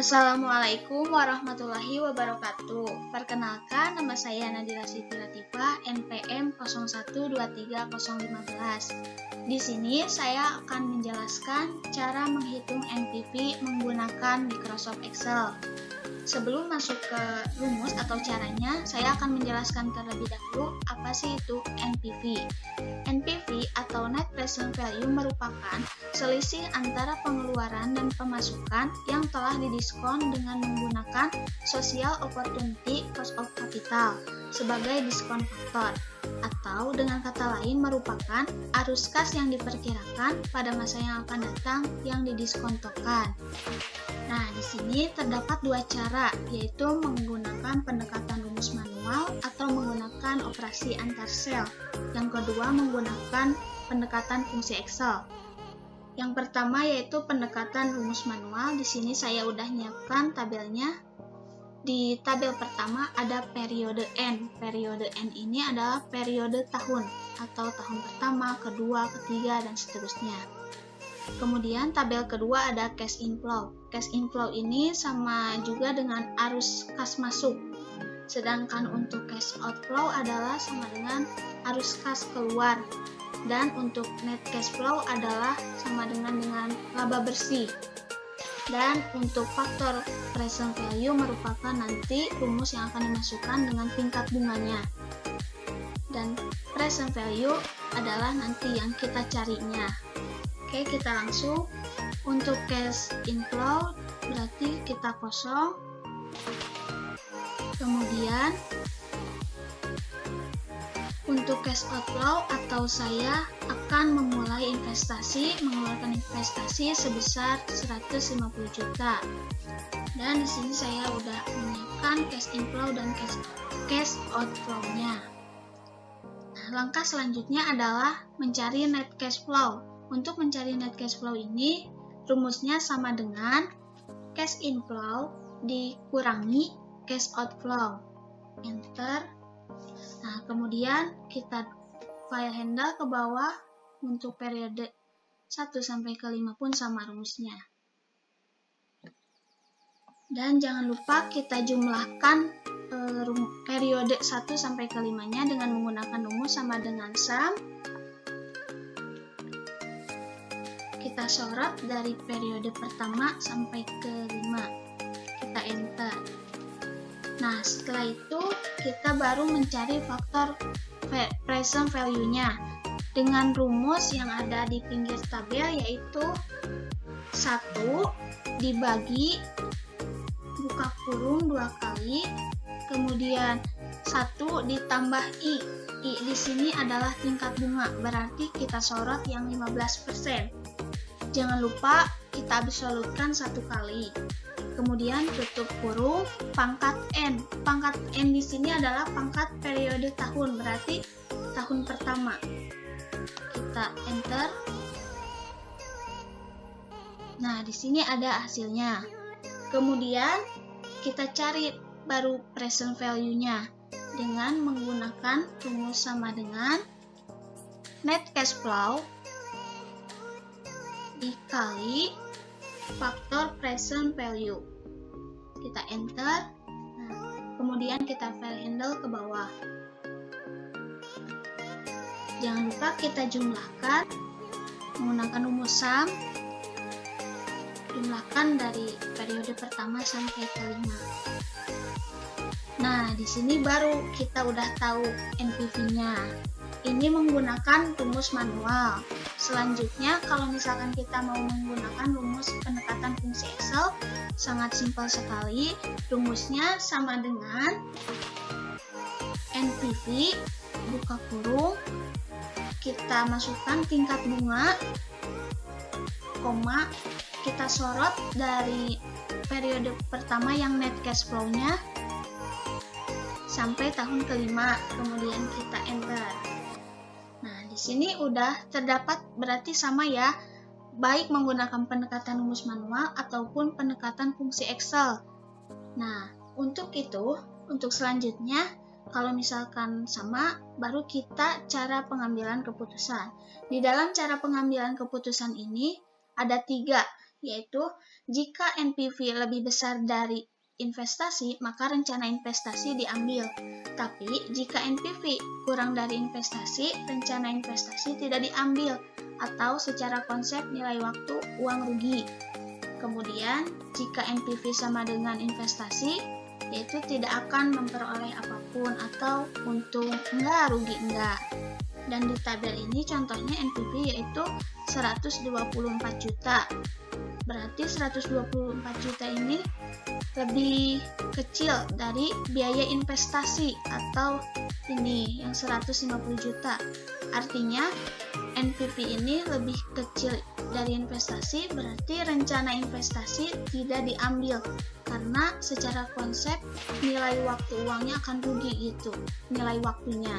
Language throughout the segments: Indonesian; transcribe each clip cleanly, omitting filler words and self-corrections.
Assalamualaikum warahmatullahi wabarakatuh. Perkenalkan, nama saya Nadila Siti Latifah, NPM 0123015. Di sini saya akan menjelaskan cara menghitung NPV menggunakan Microsoft Excel. Sebelum masuk ke rumus atau caranya, saya akan menjelaskan terlebih dahulu apa sih itu NPV. NPV atau Net Present Value merupakan selisih antara pengeluaran dan pemasukan yang telah didiskon dengan menggunakan Social Opportunity Cost of Capital sebagai diskon faktor, atau dengan kata lain merupakan arus kas yang diperkirakan pada masa yang akan datang yang didiskontokan. Nah, di sini terdapat dua cara, yaitu menggunakan pendekatan rumus manual atau menggunakan operasi antar sel. Yang kedua, menggunakan pendekatan fungsi Excel. Yang pertama yaitu pendekatan rumus manual. Di sini saya udah nyiapkan tabelnya. Di tabel pertama ada periode N. Periode N ini adalah periode tahun atau tahun pertama, kedua, ketiga, dan seterusnya. Kemudian tabel kedua ada cash inflow. Cash inflow ini sama juga dengan arus kas masuk. Sedangkan untuk cash outflow adalah sama dengan arus kas keluar. Dan untuk net cash flow adalah sama dengan laba bersih. Dan untuk faktor present value merupakan nanti rumus yang akan dimasukkan dengan tingkat bunganya. Dan present value adalah nanti yang kita carinya. Oke, kita langsung untuk cash inflow berarti kita kosong. Kemudian untuk cash outflow atau saya akan memulai mengeluarkan investasi sebesar 150 juta. Dan di sini saya udah menyiapkan cash inflow dan cash outflow-nya. Nah, langkah selanjutnya adalah mencari net cash flow. Untuk mencari net cash flow ini, rumusnya sama dengan cash inflow dikurangi cash outflow. Enter. Nah, kemudian kita file handle ke bawah untuk periode 1 sampai ke 5 pun sama rumusnya. Dan jangan lupa kita jumlahkan periode 1 sampai ke 5-nya dengan menggunakan rumus sama dengan sum. Kita sorot dari periode pertama sampai ke 5. Kita enter. Nah, setelah itu kita baru mencari faktor present value-nya dengan rumus yang ada di pinggir tabel, yaitu 1 dibagi buka kurung 2 kali, kemudian 1 ditambah I. I di sini adalah tingkat bunga, berarti kita sorot yang 15%. Jangan lupa kita absolutkan 1 kali. Kemudian tutup kurung, pangkat N. Pangkat N di sini adalah pangkat periode tahun, berarti tahun pertama. Kita enter. Nah, di sini ada hasilnya. Kemudian kita cari baru present value-nya dengan menggunakan rumus sama dengan net cash flow dikali faktor present value. Kita enter. Nah, kemudian kita file handle ke bawah. Jangan lupa kita jumlahkan menggunakan rumus sum. Jumlahkan dari periode pertama sampai ke 5. Nah, di sini baru kita udah tahu NPV-nya. Ini menggunakan rumus manual. Selanjutnya, kalau misalkan kita mau menggunakan rumus pendekatan fungsi Excel, sangat simpel sekali. Rumusnya sama dengan NPV, buka kurung, kita masukkan tingkat bunga, koma, kita sorot dari periode pertama yang net cash flow-nya sampai tahun kelima, kemudian kita enter. Nah, di sini udah terdapat, berarti sama ya, baik menggunakan pendekatan rumus manual ataupun pendekatan fungsi Excel. Nah, untuk selanjutnya, kalau misalkan sama, baru kita cara pengambilan keputusan. Di dalam cara pengambilan keputusan ini ada 3. yaitu jika NPV lebih besar dari investasi, maka rencana investasi diambil. Tapi jika NPV kurang dari investasi, rencana investasi tidak diambil, atau secara konsep nilai waktu uang rugi. Kemudian, jika NPV sama dengan investasi, yaitu tidak akan memperoleh apapun atau untung enggak, rugi enggak. Dan di tabel ini contohnya NPV yaitu 124 juta. Berarti 124 juta ini lebih kecil dari biaya investasi atau ini yang 150 juta. Artinya NPV ini lebih kecil dari investasi, berarti rencana investasi tidak diambil karena secara konsep nilai waktu uangnya akan rugi gitu, nilai waktunya.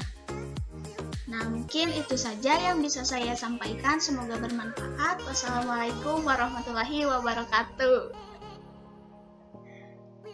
Nah, mungkin itu saja yang bisa saya sampaikan. Semoga bermanfaat. Wassalamualaikum warahmatullahi wabarakatuh.